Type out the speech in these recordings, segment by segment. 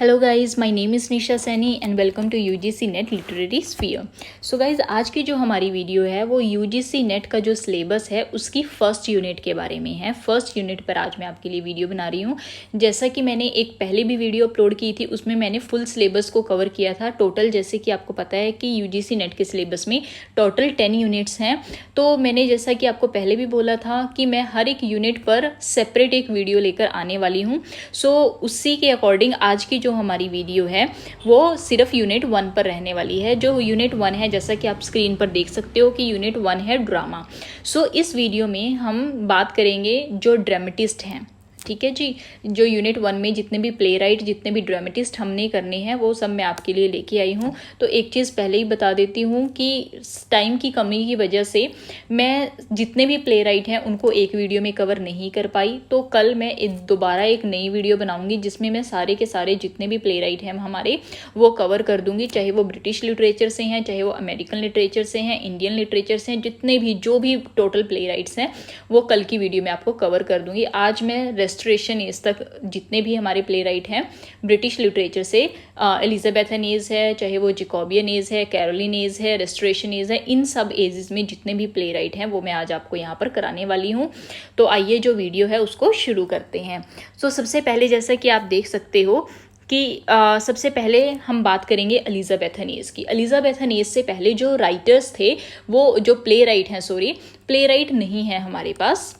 Hello guys, my name is Nisha Saini and welcome to UGC NET literary sphere. So guys, आज की जो हमारी video है वो यूजीसी नेट का जो सिलेबस है उसकी फर्स्ट यूनिट के बारे में है। फर्स्ट यूनिट पर आज मैं आपके लिए वीडियो बना रही हूँ। जैसा कि मैंने एक पहले भी वीडियो अपलोड की थी, उसमें मैंने फुल सिलेबस को कवर किया था। टोटल जैसे कि आपको पता है कि यूजीसी नेट के सिलेबस में टोटल 10 यूनिट्स हैं। तो मैंने जैसा कि आपको पहले भी बोला था कि मैं हर एक यूनिट पर सेपरेट एक वीडियो लेकर आने वाली हूँ। सो उसी के अकॉर्डिंग आज की जो हमारी वीडियो है वो सिर्फ यूनिट 1 पर रहने वाली है। जो यूनिट 1 है, जैसा कि आप स्क्रीन पर देख सकते हो कि यूनिट 1 है ड्रामा। सो इस वीडियो में हम बात करेंगे जो ड्रामेटिस्ट हैं, ठीक है जी। जो यूनिट 1 में जितने भी प्ले राइट, जितने भी ड्रामेटिस्ट हमने करने हैं वो सब मैं आपके लिए लेके आई हूँ। तो एक चीज़ पहले ही बता देती हूँ कि टाइम की कमी की वजह से मैं जितने भी प्ले राइट हैं उनको एक वीडियो में कवर नहीं कर पाई। तो कल मैं दोबारा एक नई वीडियो बनाऊंगी जिसमें मैं सारे के सारे जितने भी प्ले राइट हैं हमारे वो कवर कर दूंगी, चाहे वो ब्रिटिश लिटरेचर से हैं, चाहे वो अमेरिकन लिटरेचर से हैं, इंडियन लिटरेचर से हैं, जितने भी जो भी टोटल प्ले राइट्स हैं वो कल की वीडियो में आपको कवर कर दूंगी। आज मैं रेस्टोरेशन एज तक जितने भी हमारे प्ले राइट हैं ब्रिटिश लिटरेचर से, एलिजाबेथन एज है, चाहे वो जैकोबियन एज है, कैरोलिन एज है, रेस्टोरेशन एज है, इन सब एजेस में जितने भी प्ले राइट हैं वो मैं आज आपको यहाँ पर कराने वाली हूँ। तो आइए जो वीडियो है उसको शुरू करते हैं। सो सबसे पहले जैसा कि आप देख सकते हो कि सबसे पहले हम बात करेंगे एलिजाबेथन एज की। एलिजाबेथन एज से पहले जो राइटर्स थे वो जो प्ले राइट हैं, सॉरी प्ले राइट नहीं है हमारे पास।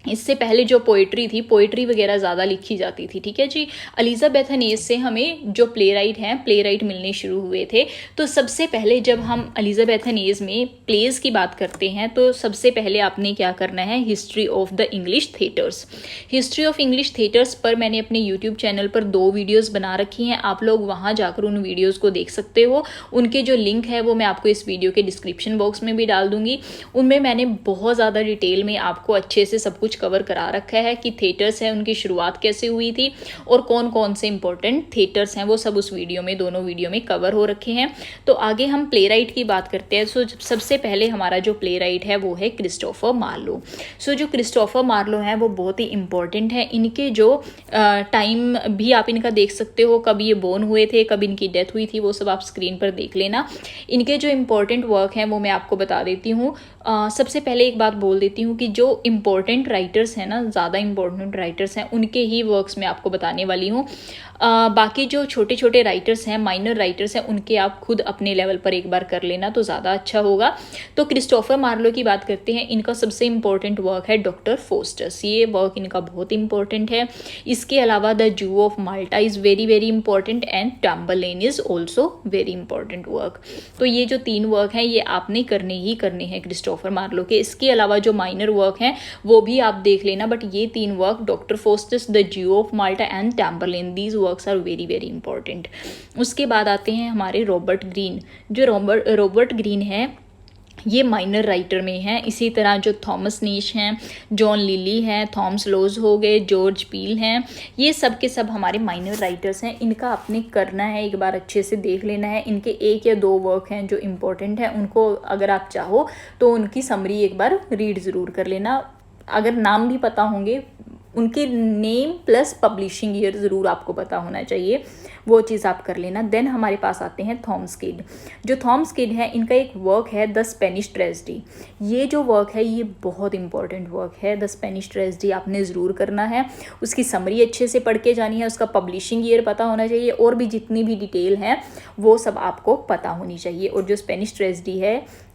इससे पहले जो पोइट्री थी, पोइट्री वगैरह ज़्यादा लिखी जाती थी, ठीक है जी। एलिजाबेथन एज से हमें जो प्ले राइट हैं, प्ले राइट मिलने शुरू हुए थे। तो सबसे पहले जब हम एलिजाबेथन एज में प्लेज की बात करते हैं तो सबसे पहले आपने क्या करना है, history of the English theatres. History of English theatres पर मैंने अपने यूट्यूब चैनल पर 2 वीडियोज़ बना रखी हैं। आप लोग वहाँ जाकर उन वीडियोज़ को देख सकते हो। उनके जो लिंक है वो मैं आपको इस वीडियो के डिस्क्रिप्शन बॉक्स में भी डाल दूँगी। उनमें मैंने बहुत ज़्यादा डिटेल में आपको अच्छे से सब कुछ कवर करा रखा है कि थिएटर्स है उनकी शुरुआत कैसे हुई थी और कौन कौन से इंपॉर्टेंट थिएटर्स हैं वो सब उस वीडियो में, दोनों वीडियो में कवर हो रखे हैं। तो आगे हम प्ले राइट की बात करते हैं। सो सबसे पहले हमारा जो प्ले राइट है वो है क्रिस्टोफर मार्लो। सो जो क्रिस्टोफर मार्लो हैं वो बहुत ही इंपॉर्टेंट है। इनके जो टाइम भी आप इनका देख सकते हो, कब ये बोर्न हुए थे, कब इनकी डेथ हुई थी, वो सब आप स्क्रीन पर देख लेना। इनके जो इंपॉर्टेंट वर्क हैं वो मैं आपको बता देती हूँ। सबसे पहले एक बात बोल देती हूँ कि जो इम्पोर्टेंट राइटर्स हैं ना, ज़्यादा इम्पोर्टेंट राइटर्स हैं, उनके ही वर्क्स मैं आपको बताने वाली हूँ। बाकी जो छोटे छोटे राइटर्स हैं, माइनर राइटर्स हैं, उनके आप खुद अपने लेवल पर एक बार कर लेना तो ज़्यादा अच्छा होगा। तो क्रिस्टोफर मार्लो की बात करते हैं। इनका सबसे इम्पोर्टेंट वर्क है डॉक्टर फोस्टर्स। ये वर्क इनका बहुत इंपॉर्टेंट है। इसके अलावा the Jew of Malta is very very important and Tamburlaine is also very important work. तो ये जो 3 वर्क हैं ये आपने करने ही करने हैं क्रिस्टोफर मार्लो के। इसके अलावा जो माइनर वर्क हैं वो भी आप देख लेना, बट ये 3 work, Doctor Faustus, the Jew of Malta and Tamburlaine, these works are very very important. उसके बाद आते हैं हमारे रॉबर्ट ग्रीन। जो रॉबर्ट ग्रीन है ये माइनर राइटर में हैं। इसी तरह जो थॉमस नीश हैं, जॉन लिली हैं, थॉमस लॉज हो गए, जॉर्ज पील हैं, ये सब के सब हमारे माइनर राइटर्स हैं। इनका आपने करना है, एक बार अच्छे से देख लेना है। इनके 1 या 2 वर्क हैं जो इम्पोर्टेंट हैं, उनको अगर आप चाहो तो उनकी समरी एक बार रीड ज़रूर कर लेना। अगर नाम भी पता होंगे, उनके नेम प्लस पब्लिशिंग ईयर ज़रूर आपको पता होना चाहिए, वो चीज़ आप कर लेना। देन हमारे पास आते हैं थॉमस किड। जो थॉमस किड है इनका एक वर्क है द स्पेनिश ट्रेजेडी। ये जो वर्क है ये बहुत इंपॉर्टेंट वर्क है। द स्पेनिश ट्रेजेडी आपने ज़रूर करना है, उसकी समरी अच्छे से पढ़ के जानी है, उसका पब्लिशिंग ईयर पता होना चाहिए और भी जितनी भी डिटेल है वो सब आपको पता होनी चाहिए। और जो स्पेनिश ट्रेजेडी है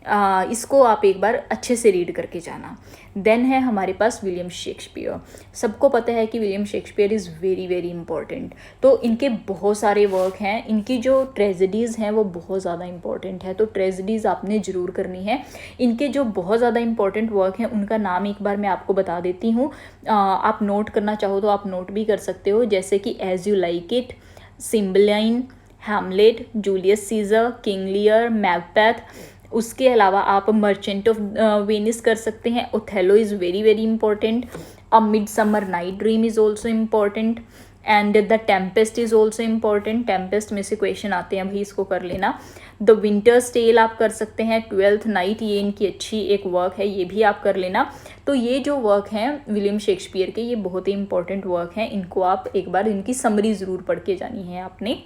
इसको आप एक बार अच्छे से रीड करके जाना। देन है हमारे पास विलियम शेक्सपियर। सबको पता है कि William Shakespeare is very very important. तो इनके बहुत सारे वर्क हैं। इनकी जो ट्रेजेडीज़ हैं वो बहुत ज़्यादा इंपॉर्टेंट है, तो ट्रेजेडीज़ आपने ज़रूर करनी है। इनके जो बहुत ज़्यादा इंपॉर्टेंट वर्क हैं उनका नाम एक बार मैं आपको बता देती हूँ। आप नोट करना चाहो तो आप नोट भी कर सकते हो, जैसे कि as you like it, Cymbeline, Hamlet, Julius Caesar, King Lear, Macbeth. उसके अलावा आप मर्चेंट ऑफ वेनिस कर सकते हैं। Othello is very very important. A Midsummer Night Dream is also important and the Tempest is also important, Tempest में से question आते हैं भाई, इसको कर लेना। द विंटर्स टेल आप कर सकते हैं, ट्वेल्थ नाइट ये इनकी अच्छी एक वर्क है, ये भी आप कर लेना। तो ये जो वर्क हैं विलियम शेक्सपियर के, ये बहुत ही इंपॉर्टेंट वर्क हैं, इनको आप एक बार इनकी समरी ज़रूर पढ़ के जानी है आपने।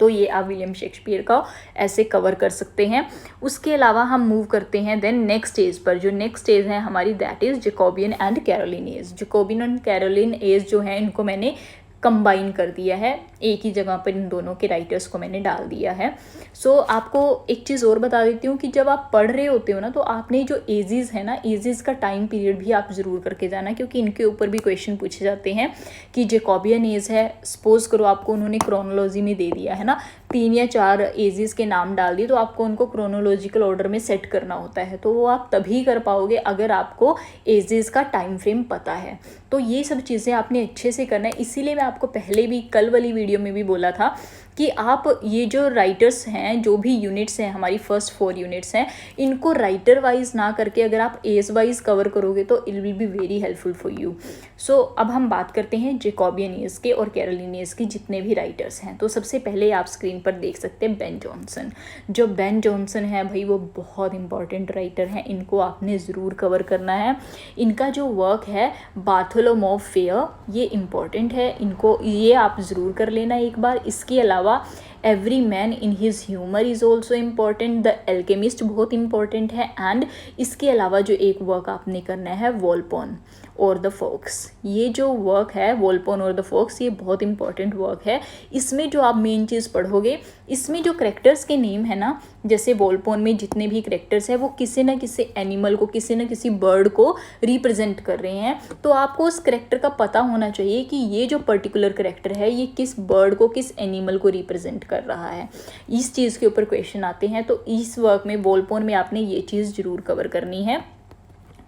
तो ये आप विलियम शेक्सपियर का ऐसे कवर कर सकते हैं। उसके अलावा हम मूव करते हैं देन नेक्स्ट स्टेज पर। जो नेक्स्ट स्टेज है हमारी that is Jacobean and Caroline age. Jacobean and Caroline age जो है इनको मैंने कंबाइन कर दिया है, एक ही जगह पर इन दोनों के राइटर्स को मैंने डाल दिया है। सो आपको एक चीज़ और बता देती हूँ कि जब आप पढ़ रहे होते हो ना, तो आपने जो एजेस है ना, एजेस का टाइम पीरियड भी आप ज़रूर करके जाना, क्योंकि इनके ऊपर भी क्वेश्चन पूछे जाते हैं कि जैकोबियन एज है, सपोज करो आपको उन्होंने क्रोनोलॉजी में दे दिया है ना, 3 या 4 एजेस के नाम डाल दिए, तो आपको उनको क्रोनोलॉजिकल ऑर्डर में सेट करना होता है। तो वो आप तभी कर पाओगे अगर आपको एजेस का टाइम फ्रेम पता है। तो ये सब चीज़ें आपने अच्छे से करना है। इसीलिए मैं आपको पहले भी कल वाली वीडियो में भी बोला था कि आप ये जो राइटर्स हैं, जो भी यूनिट्स हैं हमारी फर्स्ट 4 यूनिट्स हैं, इनको राइटर वाइज ना करके अगर आप एज वाइज कवर करोगे तो it will be very helpful for you. So अब हम बात करते हैं जैकोबियन एज के और कैरोलिन एज के जितने भी राइटर्स हैं। तो सबसे पहले आप स्क्रीन पर देख सकते हैं बेन जॉनसन। जो बेन जॉनसन है भाई, वो बहुत इंपॉर्टेंट राइटर हैं, इनको आपने ज़रूर कवर करना है। इनका जो वर्क है बार्थोलोमेव फेयर, ये इम्पॉर्टेंट है, इनको ये आप ज़रूर कर लेना एक बार। इसके अलावा every man in his humour is also important, the alchemist बहुत इंपॉर्टेंट है। एंड इसके अलावा जो एक वर्क आपने करना है वॉल्पोन और द फॉक्स, ये जो वर्क है वॉल्पोन और द फॉक्स, ये बहुत इंपॉर्टेंट वर्क है। इसमें जो आप मेन चीज़ पढ़ोगे, इसमें जो करेक्टर्स के नेम है ना, जैसे वॉल्पोन में जितने भी करेक्टर्स हैं वो किसी न किसी एनिमल को, किसी न किसी बर्ड को रिप्रेजेंट कर रहे हैं। तो आपको उस करेक्टर का पता होना चाहिए कि ये जो पर्टिकुलर करेक्टर है ये किस बर्ड को, किस एनिमल को रिप्रेजेंट कर रहा है। इस चीज़ के ऊपर क्वेश्चन आते हैं, तो इस वर्क में वॉल्पोन में आपने ये चीज़ ज़रूर कवर करनी है।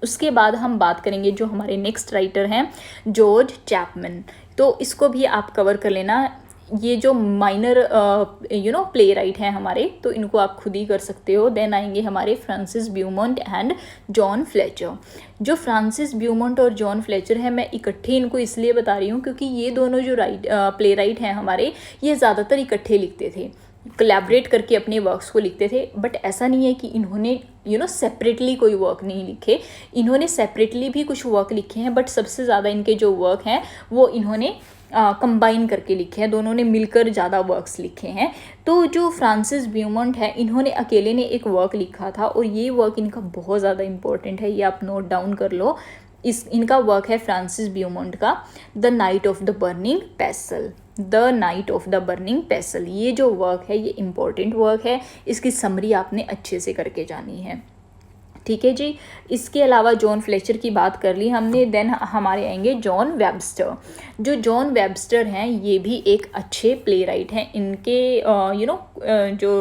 उसके बाद हम बात करेंगे जो हमारे नेक्स्ट राइटर हैं जॉर्ज चैपमैन, तो इसको भी आप कवर कर लेना। ये जो माइनर प्ले राइट हैं हमारे, तो इनको आप खुद ही कर सकते हो। देन आएंगे हमारे Francis Beaumont and John Fletcher. जो फ्रांसिस ब्यूमोंट और जॉन फ्लेचर है, मैं इकट्ठे इनको इसलिए बता रही हूँ क्योंकि ये दोनों जो प्ले राइट हैं हमारे, ये ज़्यादातर इकट्ठे लिखते थे, कोलैबोरेट करके अपने वर्क्स को लिखते थे। बट ऐसा नहीं है कि इन्होंने सेपरेटली कोई वर्क नहीं लिखे, इन्होंने सेपरेटली भी कुछ वर्क लिखे हैं, बट सबसे ज़्यादा इनके जो वर्क हैं वो इन्होंने कंबाइन करके लिखे हैं, दोनों ने मिलकर ज़्यादा वर्क्स लिखे हैं। तो जो फ्रांसिस ब्यूमोंट है, इन्होंने अकेले ने एक वर्क लिखा था और ये वर्क इनका बहुत ज़्यादा इंपॉर्टेंट है, ये आप नोट डाउन कर लो। इनका वर्क है फ्रांसिस ब्यूमोंट का the night of the burning पेसल। The night of the burning पेसल, ये जो वर्क है ये इम्पॉर्टेंट वर्क है, इसकी समरी आपने अच्छे से करके जानी है। ठीक है जी। इसके अलावा जॉन फ्लेचर की बात कर ली हमने। देन हमारे आएंगे जॉन वेबस्टर। जो जॉन वेबस्टर हैं ये भी एक अच्छे प्ले राइट हैं। इनके जो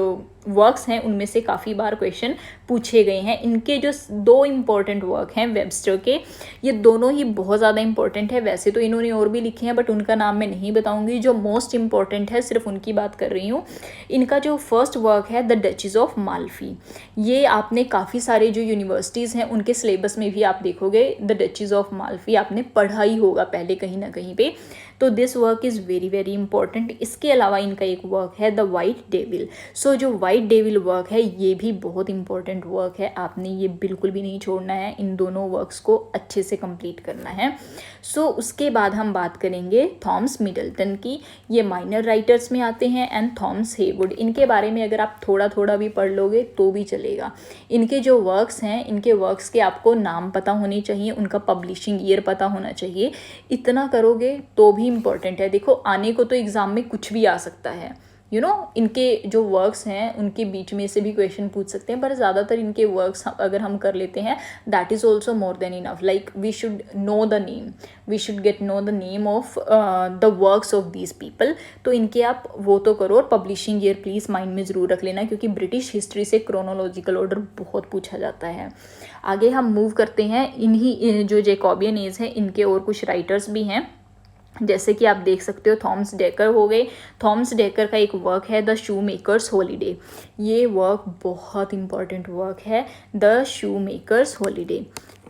वर्क्स हैं उनमें से काफ़ी बार क्वेश्चन पूछे गए हैं। इनके जो 2 इम्पॉर्टेंट वर्क हैं वेबस्टर के, ये दोनों ही बहुत ज़्यादा इंपॉर्टेंट है। वैसे तो इन्होंने और भी लिखे हैं बट उनका नाम मैं नहीं बताऊंगी। जो मोस्ट इम्पॉर्टेंट है सिर्फ उनकी बात कर रही हूँ। इनका जो फर्स्ट वर्क है द डचेस ऑफ माल्फी, ये आपने काफ़ी सारे जो यूनिवर्सिटीज़ हैं उनके सिलेबस में भी आप देखोगे द डचेस ऑफ माल्फी आपने पढ़ा ही होगा पहले कहीं ना कहीं पे। तो this work is very very important. इसके अलावा इनका एक वर्क है द वाइट डेविल। सो जो वाइट डेविल वर्क है ये भी बहुत इंपॉर्टेंट वर्क है, आपने ये बिल्कुल भी नहीं छोड़ना है, इन दोनों वर्क्स को अच्छे से कंप्लीट करना है। सो उसके बाद हम बात करेंगे थॉमस मिडल्टन की। ये माइनर राइटर्स में आते हैं एंड थॉमस हेवुड। इनके बारे में अगर आप थोड़ा थोड़ा भी पढ़ लोगे तो भी चलेगा। इनके जो वर्क्स हैं, इनके वर्क्स के आपको नाम पता होने चाहिए, उनका पब्लिशिंग ईयर पता होना चाहिए। इतना करोगे तो भी इम्पॉर्टेंट है। देखो आने को तो एग्ज़ाम में कुछ भी आ सकता है, इनके जो वर्क्स हैं उनके बीच में से भी क्वेश्चन पूछ सकते हैं, पर ज़्यादातर इनके वर्क्स अगर हम कर लेते हैं that is also more than enough. Like we should know the name, we should get know the name of the works of these people. तो इनके आप वो तो करो, और पब्लिशिंग ईयर प्लीज़ माइंड में ज़रूर रख लेना, क्योंकि ब्रिटिश हिस्ट्री से क्रोनोलॉजिकल ऑर्डर बहुत पूछा जाता है। आगे हम मूव करते हैं। इन्हीं जो जैकोबियन एज है इनके और कुछ राइटर्स भी हैं, जैसे कि आप देख सकते हो थॉमस डेकर हो गए। थॉमस डेकर का एक वर्क है द शू मेकर्स हॉलीडे। ये वर्क बहुत इंपॉर्टेंट वर्क है, द शू मेकर्स हॉलीडे।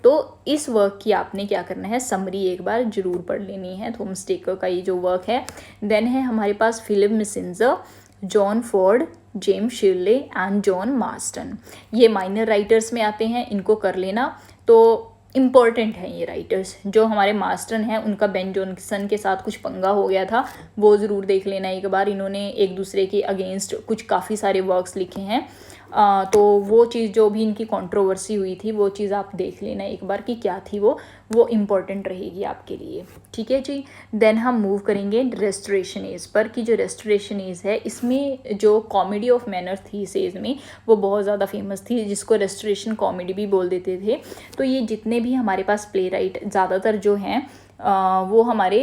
तो इस वर्क की आपने क्या करना है, समरी एक बार जरूर पढ़ लेनी है, थॉमस टेकर का ये जो वर्क है। देन है हमारे पास Philip Massinger, John Ford, James Shirley and John Marston. ये माइनर राइटर्स में आते हैं, इनको कर लेना। तो इम्पॉर्टेंट हैं ये राइटर्स। जो हमारे मार्स्टन हैं उनका बेन जॉनसन के साथ कुछ पंगा हो गया था, वो ज़रूर देख लेना एक बार। इन्होंने एक दूसरे के अगेंस्ट कुछ काफ़ी सारे वर्क्स लिखे हैं, तो वो चीज़ जो भी इनकी कंट्रोवर्सी हुई थी वो चीज़ आप देख लेना एक बार कि क्या थी वो इम्पॉर्टेंट रहेगी आपके लिए। ठीक है जी। देन हम मूव करेंगे रेस्टोरेशन एज पर, कि जो रेस्टोरेशन एज है इसमें जो कॉमेडी ऑफ मैनर थी इस एज में वो बहुत ज़्यादा फेमस थी, जिसको रेस्टोरेशन कॉमेडी भी बोल देते थे। तो ये जितने भी हमारे पास प्ले राइट ज़्यादातर जो हैं वो हमारे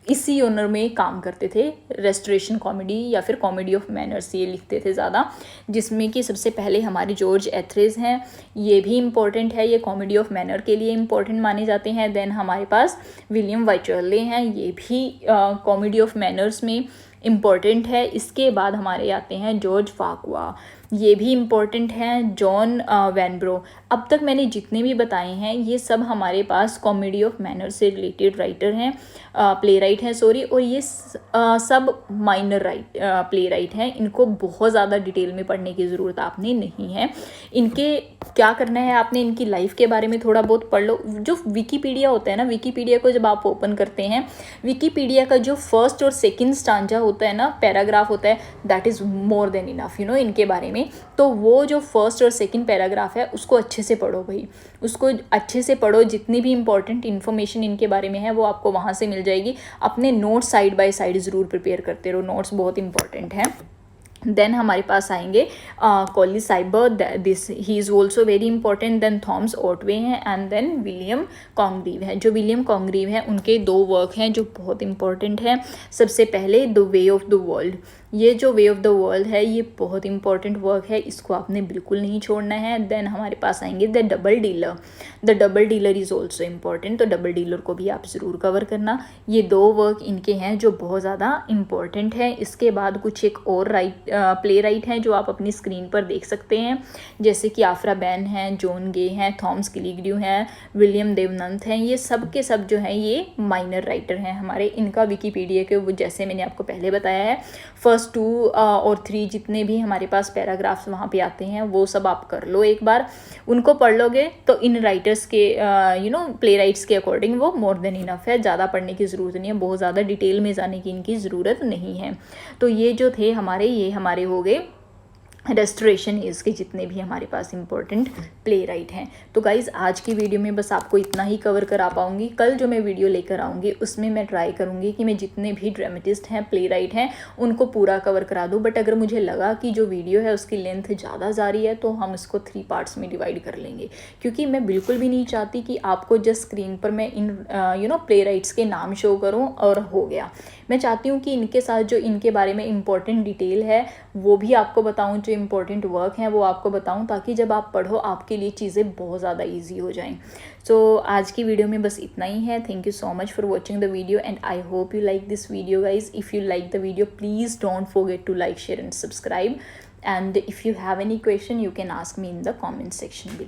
इसी ऑनर में काम करते थे, रेस्टोरेशन कॉमेडी या फिर कॉमेडी ऑफ मैनर्स ये लिखते थे ज़्यादा। जिसमें कि सबसे पहले हमारे जॉर्ज एथरेज हैं, ये भी इम्पॉर्टेंट है, ये कॉमेडी ऑफ मैनर के लिए इम्पॉर्टेंट माने जाते हैं। देन हमारे पास विलियम वाइचर्ले हैं, ये भी कॉमेडी ऑफ मैनर्स में इम्पॉर्टेंट है। इसके बाद हमारे आते हैं जॉर्ज फाकुआ, ये भी इम्पॉर्टेंट हैं। जॉन वैनब्रो। अब तक मैंने जितने भी बताए हैं ये सब हमारे पास कॉमेडी ऑफ मैनर से रिलेटेड राइटर हैं, प्ले राइट हैं सॉरी, और ये सब माइनर प्ले राइट हैं। इनको बहुत ज़्यादा डिटेल में पढ़ने की ज़रूरत आपने नहीं है। इनके क्या करना है, आपने इनकी लाइफ के बारे में थोड़ा बहुत पढ़ लो। जो विकीपीडिया होता है ना, विकीपीडिया को जब आप ओपन करते हैं, विकीपीडिया का जो फर्स्ट और सेकंड स्टांजा होता है ना, पैराग्राफ होता है, that is more than enough इनके बारे में। तो वो जो फर्स्ट और सेकंड पैराग्राफ है उसको अच्छे से पढ़ो भाई, उसको अच्छे से पढ़ो। जितनी भी इंपॉर्टेंट इन्फॉर्मेशन इनके बारे में है वो आपको वहाँ से मिल जाएगी। अपने नोट्स साइड बाय साइड ज़रूर प्रिपेयर करते रहो, नोट्स बहुत इंपॉर्टेंट हैं। देन हमारे पास आएंगे Colley Cibber, this he is also very important. Then Thomas Otway हैं एंड देन विलियम कॉन्ग्रीव हैं। जो विलियम कॉन्ग्रीव हैं उनके 2 वर्क हैं जो बहुत इंपॉर्टेंट हैं। सबसे पहले the way of the world, ये जो वे ऑफ द वर्ल्ड है ये बहुत इंपॉर्टेंट वर्क है, इसको आपने बिल्कुल नहीं छोड़ना है। देन हमारे पास आएंगे the double dealer, the double dealer is also important, तो डबल डीलर को भी आप ज़रूर कवर करना। ये 2 वर्क इनके हैं जो बहुत ज़्यादा इंपॉर्टेंट है। इसके बाद कुछ एक और प्ले राइट हैं जो आप अपनी स्क्रीन पर देख सकते हैं, जैसे कि आफ्रा बैन हैं, जॉन गे हैं, थॉमस किलीग्ड्यू हैं, विलियम देवनंत हैं। ये सब के सब जो हैं ये माइनर राइटर हैं हमारे। इनका विकीपीडिया के वो जैसे मैंने आपको पहले बताया है, फर्स्ट 2 और 3 जितने भी हमारे पास पैराग्राफ्स वहाँ पे आते हैं वो सब आप कर लो एक बार। उनको पढ़ लोगे तो इन राइटर्स के प्ले राइट्स के अकॉर्डिंग वो मोर देन इनफ है, ज़्यादा पढ़ने की ज़रूरत नहीं है, बहुत ज़्यादा डिटेल में जाने की इनकी ज़रूरत नहीं है। तो ये जो थे ये हमारे हो गए रेस्टोरेशन एज के जितने भी हमारे पास इंपॉर्टेंट प्ले राइट हैं। तो गाइज़ आज की वीडियो में बस आपको इतना ही कवर करा पाऊँगी। कल जो मैं वीडियो लेकर आऊँगी उसमें मैं ट्राई करूँगी कि मैं जितने भी ड्रामेटिस्ट हैं, प्ले राइट हैं, उनको पूरा कवर करा दूँ। बट अगर मुझे लगा कि जो वीडियो है उसकी लेंथ ज़्यादा जा रही है तो हम इसको 3 पार्ट्स में डिवाइड कर लेंगे, क्योंकि मैं बिल्कुल भी नहीं चाहती कि आपको जस्ट स्क्रीन पर मैं इन प्ले राइट्स के नाम शो करूँ और हो गया। मैं चाहती हूँ कि इनके साथ जो इनके बारे में इंपॉर्टेंट डिटेल है वो भी आपको बताऊँ, जो इंपॉर्टेंट वर्क हैं वो आपको बताऊँ, ताकि जब आप पढ़ो आपके लिए चीज़ें बहुत ज़्यादा ईजी हो जाएं। सो आज की वीडियो में बस इतना ही है। Thank you so much for watching the video and I hope you like this video guys. If you like the video please don't forget to like, share and subscribe, and if you have any question you can ask me in the comment section below.